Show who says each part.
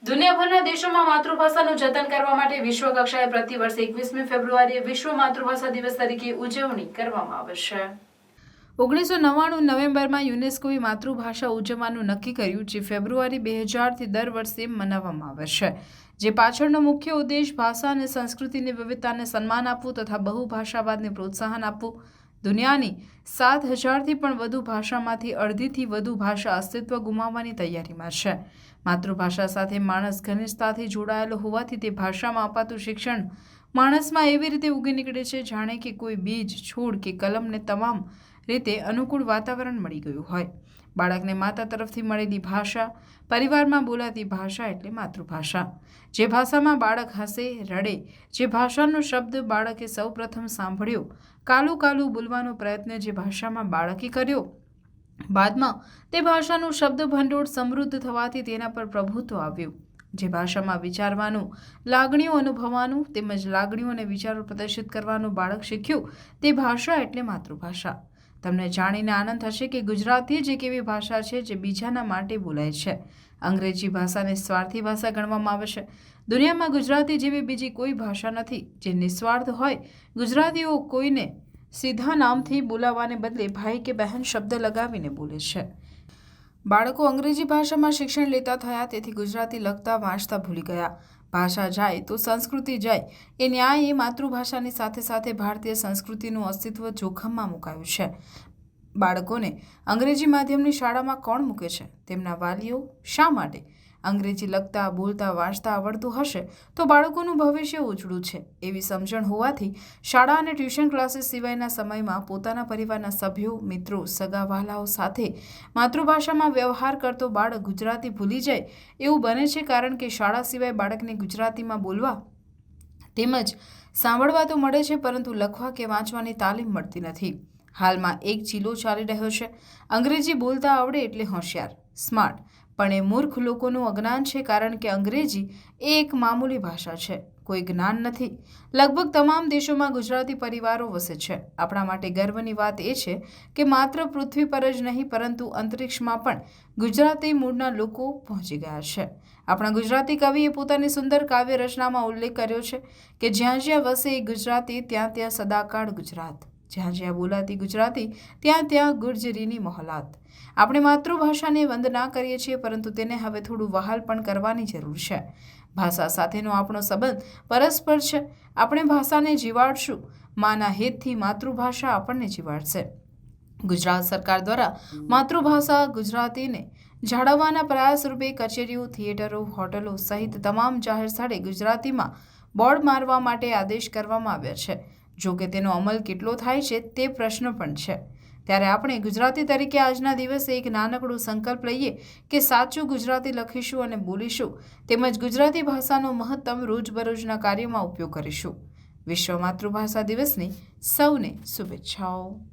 Speaker 1: દુનિયાભરના દેશોમાં માતૃભાષાનું જતન કરવા માટે વિશ્વ કક્ષાએ પ્રતિવર્ષ 21મી ફેબ્રુઆરીએ વિશ્વ માતૃભાષા દિવસ તરીકે ઉજવણી કરવામાં આવે છે। 1999 નવેમ્બરમાં યુનેસ્કોએ માતૃભાષા ઉજવવાનું નક્કી કર્યું, જે ફેબ્રુઆરી 2000થી દર વર્ષે મનાવવામાં આવે છે, જે પાછળનો મુખ્ય ઉદ્દેશ ભાષા અને સંસ્કૃતિની વિવિધતાને સન્માન આપવું તથા બહુભાષાવાદને પ્રોત્સાહન આપવું। દુનિયાની 7000થી પણ વધુ ભાષામાંથી અડધીથી વધુ ભાષા અસ્તિત્વ ગુમાવવાની તૈયારીમાં છે। માતૃભાષા સાથે માણસ ઘનિષ્ઠતાથી જોડાયેલો હોવાથી તે ભાષામાં અપાતું શિક્ષણ માણસમાં એવી રીતે ઉગી નીકળે છે, જાણે કે કોઈ બીજ, છોડ કે કલમને તમામ રીતે અનુકૂળ વાતાવરણ મળી ગયું હોય। બાળકને માતા તરફથી મળેલી ભાષા, પરિવારમાં બોલાતી ભાષા એટલે માતૃભાષા। જે ભાષામાં બાળક હસે, રડે, જે ભાષાનો શબ્દ બાળકે સૌપ્રથમ સાંભળ્યો, કાલું કાલું બોલવાનો પ્રયત્ન જે ભાષામાં બાળકે કર્યો, બાદમાં તે ભાષાનું શબ્દ ભંડોળ સમૃદ્ધ થવાથી તેના પર પ્રભુત્વ આવ્યું। જે ભાષામાં વિચારવાનું, લાગણીઓ અનુભવવાનું તેમજ લાગણીઓ અને વિચારો પ્રદર્શિત કરવાનું બાળક શીખ્યું, તે ભાષા એટલે માતૃભાષા। તમને જાણીને આનંદ થશે કે ગુજરાતી જ એક એવી ભાષા છે જે બીજાના માટે બોલાય છે। અંગ્રેજી ભાષાને સ્વાર્થી ભાષા ગણવામાં આવે છે। દુનિયામાં ગુજરાતી જેવી બીજી કોઈ ભાષા નથી જે નિસ્વાર્થ હોય। ગુજરાતીઓ કોઈને સીધા નામથી બોલાવવાને બદલે ભાઈ કે બહેન શબ્દ લગાવીને બોલે છે। બાળકો અંગ્રેજી ભાષામાં શિક્ષણ લેતા થયા, તેથી ગુજરાતી લખતા વાંચતા ભૂલી ગયા। ભાષા જાય તો સંસ્કૃતિ જાય, એ ન્યાય માતૃભાષાની સાથે સાથે ભારતીય સંસ્કૃતિનું અસ્તિત્વ જોખમમાં મુકાયું છે। બાળકોને અંગ્રેજી માધ્યમની શાળામાં કોણ મૂકે છે? તેમના વાલીઓ। શા માટે? અંગ્રેજી લખતા, બોલતા, વાંચતા આવડતું હશે તો બાળકોનું ભવિષ્ય ઉજળું છે, એવી સમજણ હોવાથી શાળા અને ટ્યુશન ક્લાસીસ સિવાયના સમયમાં પોતાના પરિવારના સભ્યો, મિત્રો, સગા વહાલાઓ સાથે માતૃભાષામાં વ્યવહાર કરતો બાળક ગુજરાતી ભૂલી જાય એવું બને છે, કારણ કે શાળા સિવાય બાળકને ગુજરાતીમાં બોલવા તેમજ સાંભળવા તો મળે છે, પરંતુ લખવા કે વાંચવાની તાલીમ મળતી નથી। હાલમાં એક ચીલો ચાલી રહ્યો છે, અંગ્રેજી બોલતા આવડે એટલે હોશિયાર, સ્માર્ટ, પણ એ મૂર્ખ લોકોનું અજ્ઞાન છે, કારણ કે અંગ્રેજી એ એક મામૂલી ભાષા છે, કોઈ જ્ઞાન નથી। લગભગ તમામ દેશોમાં ગુજરાતી પરિવારો વસે છે। આપણા માટે ગર્વની વાત એ છે કે માત્ર પૃથ્વી પર જ નહીં પરંતુ અંતરિક્ષમાં પણ ગુજરાતી મૂળના લોકો પહોંચી ગયા છે। આપણા ગુજરાતી કવિએ પોતાની સુંદર કાવ્ય રચનામાં ઉલ્લેખ કર્યો છે કે જ્યાં જ્યાં વસે એ ગુજરાતી, ત્યાં ત્યાં સદાકાળ ગુજરાત, જ્યાં જ્યાં બોલાતી ગુજરાતી, ત્યાં ત્યાં ગુર્જરીની મોહલાત। આપણે માતૃભાષાને વંદના કરીએ છીએ, પરંતુ તેને હવે થોડું વહાલ પણ કરવાની જરૂર છે। ભાષા સાથેનો આપણો સંબંધ પરસ્પર છે। આપણે ભાષાને જીવાડશું, માના હેતથી માતૃભાષા આપણને જીવાડશે। ગુજરાત સરકાર દ્વારા માતૃભાષા ગુજરાતીને જાળવવાના પ્રયાસ રૂપે કચેરીઓ, થિયેટરો, હોટલો સહિત તમામ જાહેર સ્થળે ગુજરાતીમાં બોર્ડ મારવા માટે આદેશ કરવામાં આવ્યા છે। જો કે તેનો અમલ કેટલો થાય છે તે પ્રશ્ન પણ છે। ત્યારે આપણે ગુજરાતી તરીકે આજના દિવસે એક નાનકડો સંકલ્પ લઈએ કે સાચું ગુજરાતી લખીશું અને બોલીશું, તેમજ ગુજરાતી ભાષાનો મહત્તમ રોજબરોજના કાર્યોમાં ઉપયોગ કરીશું। વિશ્વ માતૃભાષા દિવસની સૌને શુભેચ્છાઓ।